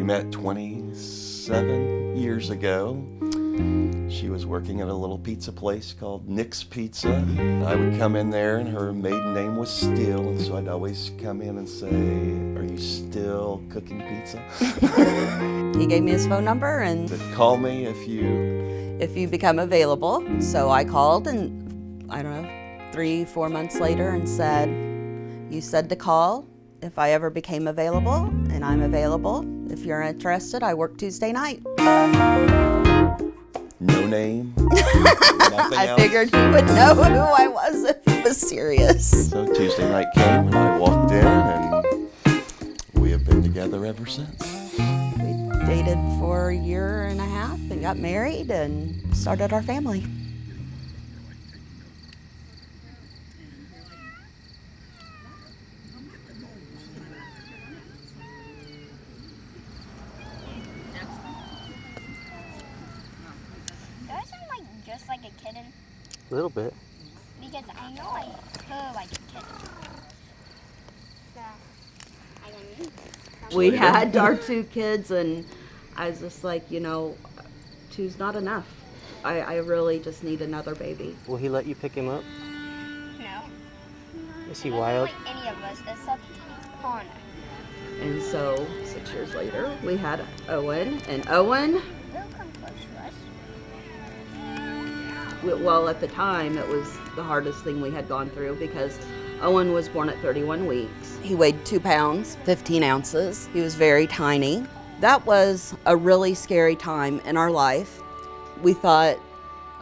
met 27 years ago. She was working at a little pizza place called Nick's Pizza. I would come in there and her maiden name was Steele, and so I'd always come in and say, "Are you still cooking pizza?" He gave me his phone number and Said, "Call me if you become available." So I called and, I don't know, 3-4 months later and said, "You said to call if I ever became available, and I'm available. If you're interested, I work Tuesday night." No name, nothing I else. figured he would know who I was if he was serious. So Tuesday night came and I walked in and we have been together ever since. We dated for a year and a half and got married and started our family. Just like a kitten? A little bit. Because I know I purr like a kitten. So, I don't know. We had our 2 kids and I was just like, 2's not enough. I really just need another baby. Will he let you pick him up? No. Is he Doesn't wild? like any of us except Connor. And so 6 years later, we had Owen. And Owen, He'll come close to us. well, at the time, it was the hardest thing we had gone through because Owen was born at 31 weeks. He weighed 2 pounds, 15 ounces. He was very tiny. That was a really scary time in our life. We thought,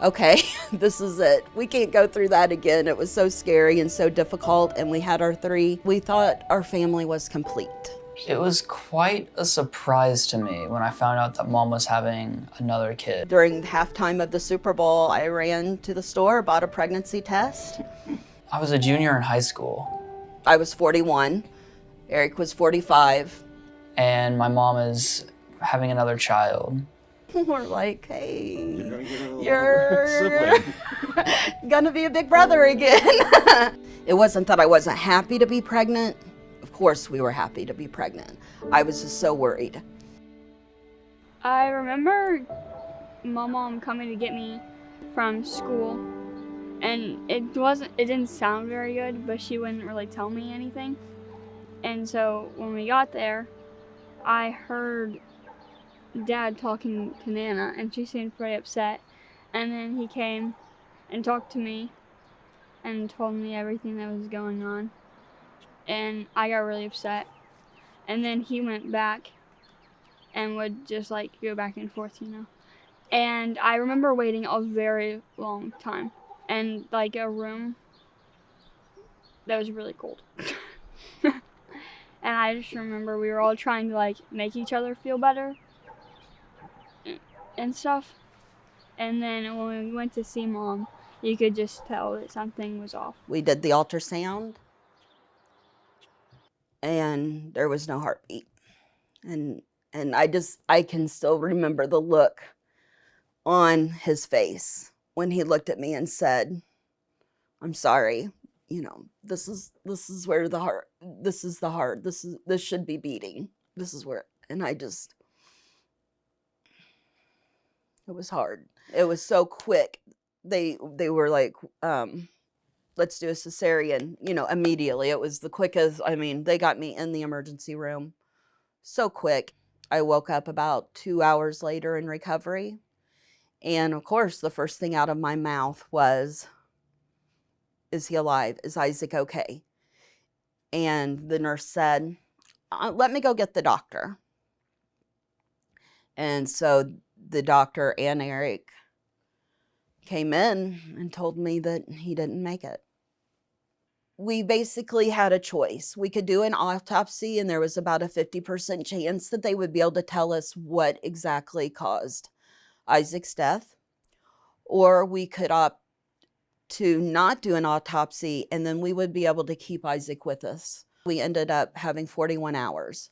okay, this is it. We can't go through that again. It was so scary and so difficult, and we had our 3. We thought our family was complete. It was quite a surprise to me when I found out that Mom was having another kid. During halftime of the Super Bowl, I ran to the store, bought a pregnancy test. I was a junior in high school, I was 41. Eric was 45. and my mom is having another child. We're like, hey, You're you're gonna be a big brother again. It wasn't that I wasn't happy to be pregnant. Of course we were happy to be pregnant. I was just so worried. I remember my mom coming to get me from school, and it didn't sound very good, but she wouldn't really tell me anything. And so when we got there, I heard Dad talking to Nana, and she seemed pretty upset. And then he came and talked to me and told me everything that was going on. And I got really upset. And then he went back and would just like go back and forth, And I remember waiting a very long time and like a room that was really cold. And I just remember we were all trying to like make each other feel better and stuff. And then when we went to see Mom, you could just tell that something was off. We did the ultrasound and there was no heartbeat. And I can still remember the look on his face when he looked at me and said, "I'm sorry, this is where the heart, this is the heart, this should be beating. This is where," and it was hard. It was so quick. They were like, let's do a cesarean, immediately. It was the quickest. They got me in the emergency room so quick. I woke up about 2 hours later in recovery. And of course, the first thing out of my mouth was, "Is he alive? Is Isaac okay?" And the nurse said, "Let me go get the doctor." And so the doctor and Eric came in and told me that he didn't make it. We basically had a choice. We could do an autopsy, and there was about a 50% chance that they would be able to tell us what exactly caused Isaac's death, or we could opt to not do an autopsy, and then we would be able to keep Isaac with us. We ended up having 41 hours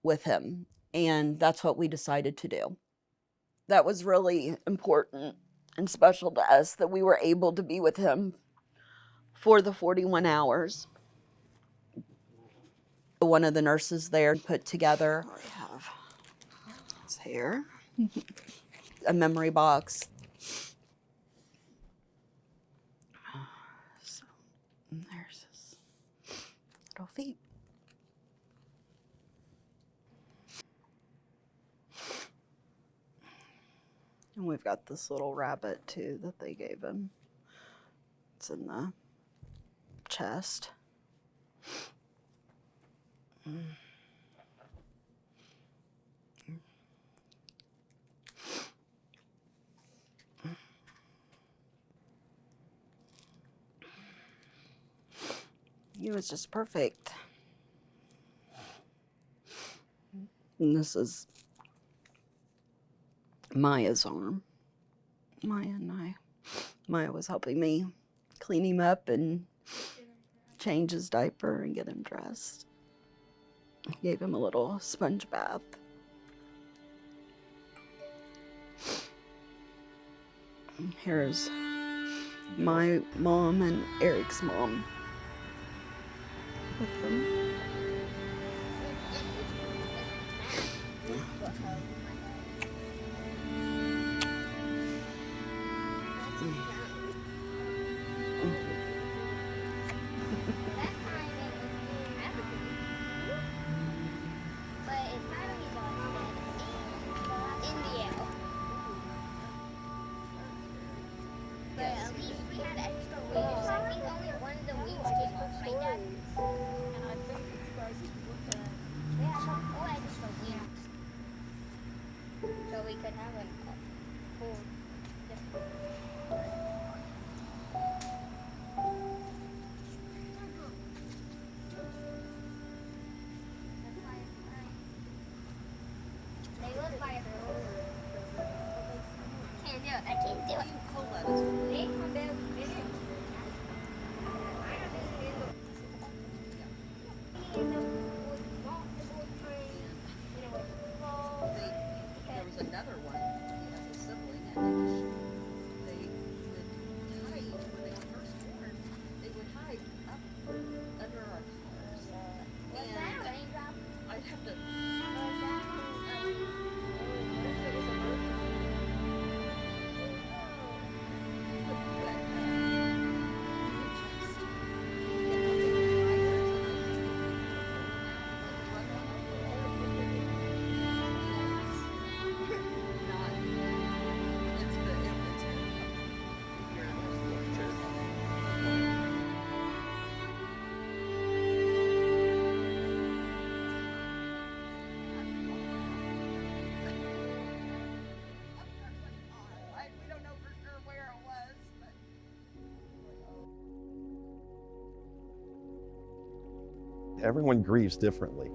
with him, and that's what we decided to do. That was really important and special to us that we were able to be with him for the 41 hours. One of the nurses there put together hair. A memory box. So there's his little feet. And we've got this little rabbit too that they gave him. It's in the chest. He was just perfect. And this is Maya's arm. Maya was helping me clean him up and change his diaper and get him dressed. Gave him a little sponge bath. And here's my mom and Eric's mom with them. So we could have a full different. They look like can't do it. I can't do it. They come down There was another one, he has a sibling, and they would hide, when they were first born, they would hide up under our cars. And I'd have to, we don't know for sure where it was, but. Everyone grieves differently.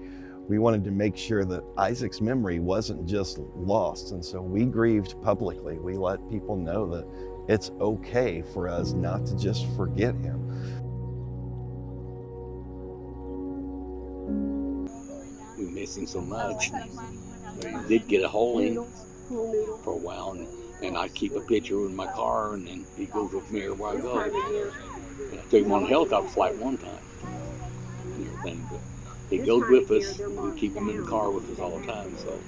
We wanted to make sure that Isaac's memory wasn't just lost, and so we grieved publicly. We let people know that it's okay for us not to just forget him. We miss him so much. We did get a hold of him for a while, and I keep a picture in my car, and then he goes with me everywhere I go. And I took him on a helicopter flight one time and everything, but he goes with us. We keep him in the car with us all the time. So,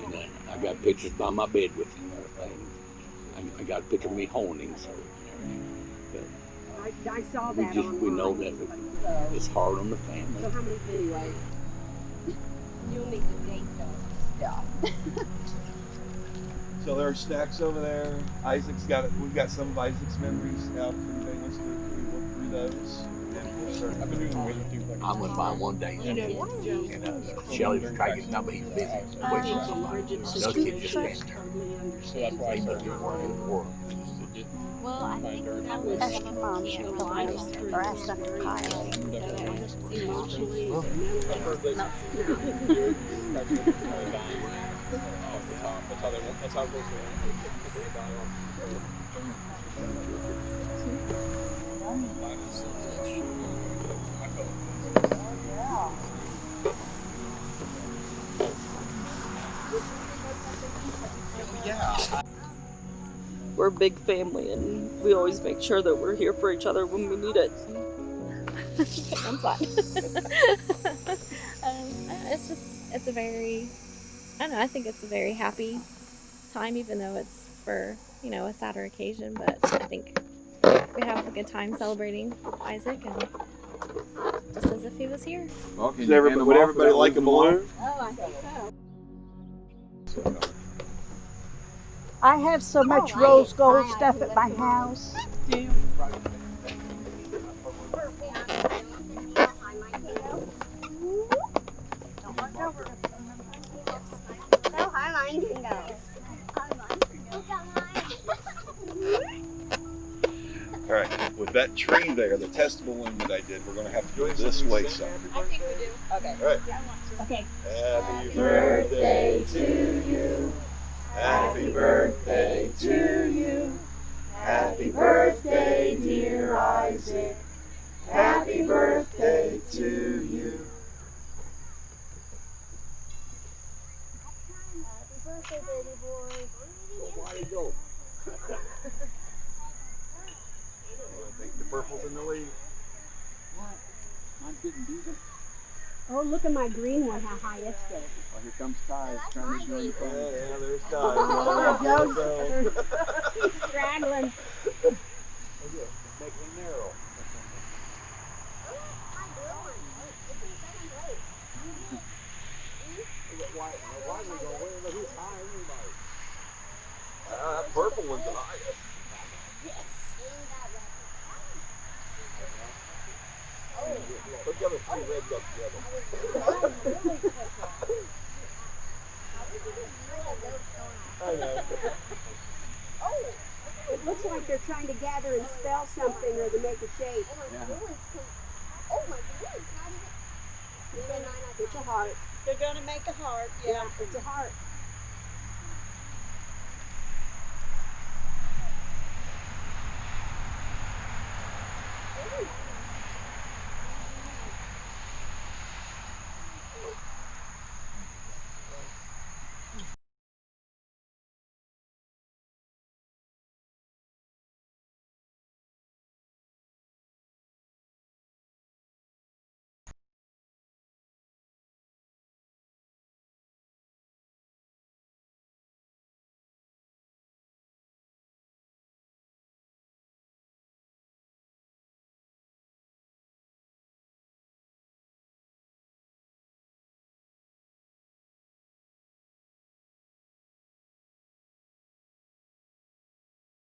and I got pictures by my bed with him and everything. I got a picture of me holding him. So, but we know that it's hard on the family. So how many anyway? You'll need the date though. Yeah. So there are stacks over there. Isaac's got it. We've got some of Isaac's memories out. If anybody wants to look through those. And we'll start. I've been doing the I went by one day and Shelly was trying to get down, but he was busy waiting for somebody. Those kids just stand there. So that's why They must be working in the world. Well, I think that was or asked Dr. Kyle. That's how it goes. We're a big family, and we always make sure that we're here for each other when we need it. I'm fine. It's a very I don't know, I think it's a very happy time, even though it's for, you know, a sadder occasion, but I think we have a good time celebrating Isaac and just as if he was here. Well, would everybody like a balloon? Oh, I think so. I have so much rose gold stuff at my house. Mine can go. All right, with that tree there, the test balloon that I did, we're going to have to go this way some. I think we do. Okay. All right. Okay. Happy birthday to you. Happy birthday to you. Happy birthday, dear Isaac. Happy birthday to you. Happy birthday, baby boy. Why you go? I think the purple's in the lead. What? Mine didn't do that. Oh, look at my green one, how high it's going. Oh, here comes Ty. He's trying to join the fun. Yeah, there's Ty. Oh, there he goes. He's straggling. Make me narrow. Why are we going to win? Who's high anybody? That purple one's the highest. Put the other three reds up together. I know. It looks like they're trying to gather and spell something or to make a shape. Oh my goodness. It's a heart. They're going to make a heart. Yeah, it's a heart.